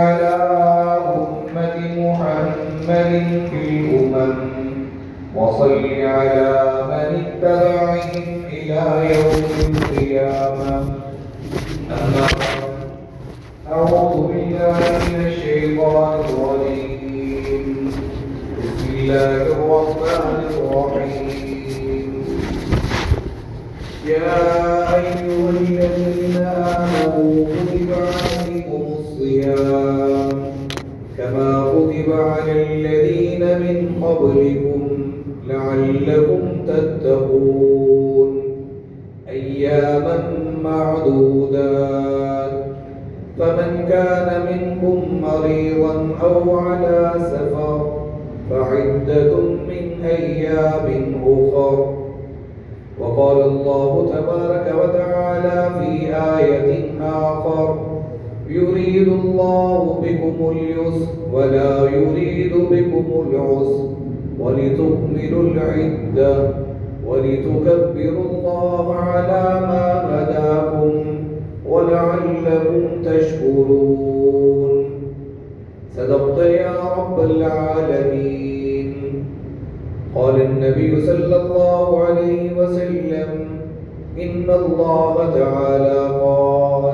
على أمة محمد في الأمم وصل على من اتبعهم إلى يوم القيامة. أما بعد، أعوذ بالله من الشيطان الرجيم. بسم الله الرحمن الرحيم. يا أيها الذين آمنوا كتب عليكم الصيام كما كتب على الذين من قبلكم لعلكم تتقون أياما معدودات فمن كان منكم مريضا أو على سفر فعدة من أيام أخر. وقال الله تبارك وتعالى في آية آخر: يريد الله بكم اليسر ولا يريد بكم العسر ولتكملوا العدة ولتكبروا الله على ما هداكم ولعلكم تشكرون. صدقت يا رب العالمين. قال النبي صلى الله عليه وسلم: إن الله تعالى قال: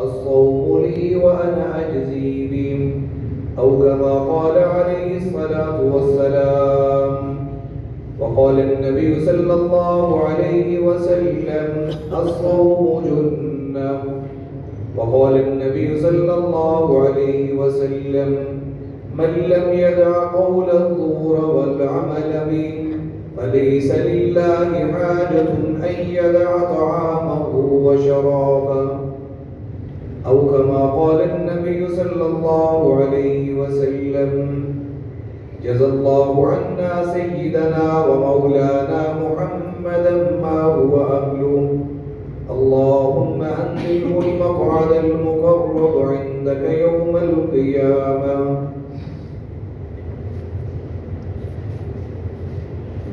الصوم لي وأنا أجزي به، أو كما قال عليه الصلاة والسلام. وقال النبي صلى الله عليه وسلم: الصوم جنة. وقال النبي صلى الله عليه وسلم: من لم يدع قول الزور والعمل به فليس لله حاجة أن يدع طعامه وشرابه، أو كما قال النبي صلى الله عليه وسلم. جزى الله عنا سيدنا ومولانا محمدا ما هو أهله. اللهم أنزله المقعد المقرب عندك يوم القيامة.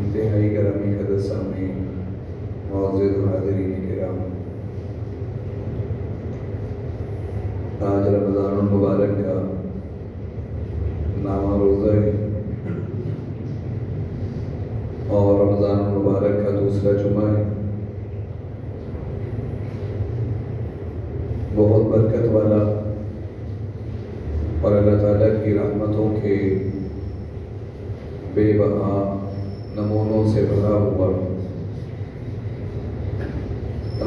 انتہائی گرامی قدر سامعین، معزز حاضرین کرام، آج رمضان المبارک کا نامہ روزہ ہے اور رمضان المبارک کا دوسرا جمعہ ہے. بہت برکت والا اور اللہ تعالیٰ کی رحمتوں کے بے بہا نمونوں سے بھرا ہوا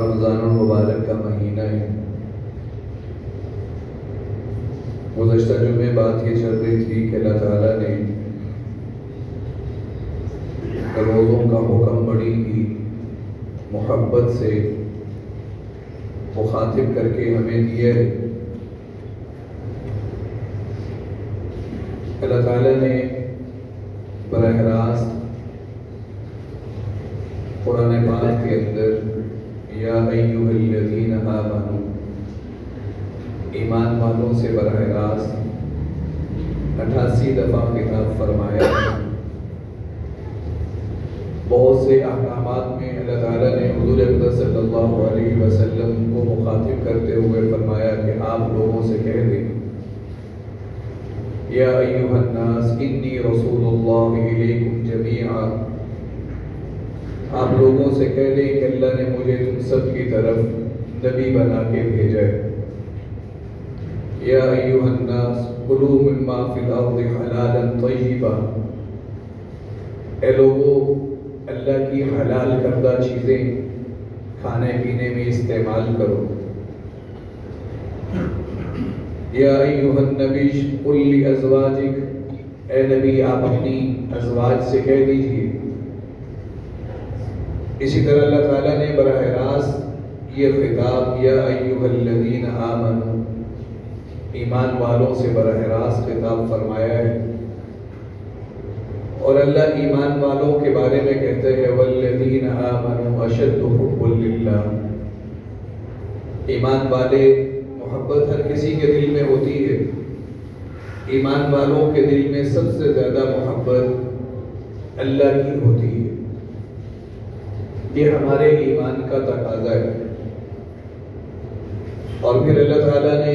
رمضان المبارک کا مہینہ ہے. گزشتہ جمعے بات یہ چل رہی تھی کہ اللہ تعالیٰ نے روزوں کا حکم بڑی ہی محبت سے مخاطب کر کے ہمیں دیے. اللہ تعالیٰ نے براہ راست قرآن پاک کے اندر یا ایھا الذین آمنوا، ایمان والوں سے براہ راست 88 دفعہ خطاب فرمایا. بہت سے احکامات میں اللہ تعالیٰ نے حضور اقدس صلی اللہ علیہ وسلم کو مخاطب کرتے ہوئے فرمایا کہ آپ لوگوں سے کہہ دیں: یا ایھا الناس انی رسول اللہ الیکم جمیعا. آپ لوگوں سے کہہ دیں کہ اللہ نے مجھے تم سب کی طرف نبی بنا کے بھیجا ہے. یا ایھا الناس کلوا مما فی الارض حلالا طیبا. اے لوگو، اللہ کی حلال کردہ چیزیں کھانے پینے میں استعمال کرو. یا ایھا النبی قل لازواجک. اے نبی، آپ اپنی ازواج سے کہہ دیجئے. اسی طرح اللہ تعالیٰ نے براہ راست یہ خطاب یا ایھا الذین آمنوا، ایمان والوں سے براہ راست خطاب فرمایا ہے. اور اللہ ایمان والوں کے بارے میں کہتے ہیں: والذین آمنوا اشد حبا للہ. ایمان والے، محبت ہر کسی کے دل میں ہوتی ہے. ایمان والوں کے دل میں سب سے زیادہ محبت اللہ کی ہوتی ہے. یہ ہمارے ایمان کا تقاضا ہے. اور پھر اللہ تعالیٰ نے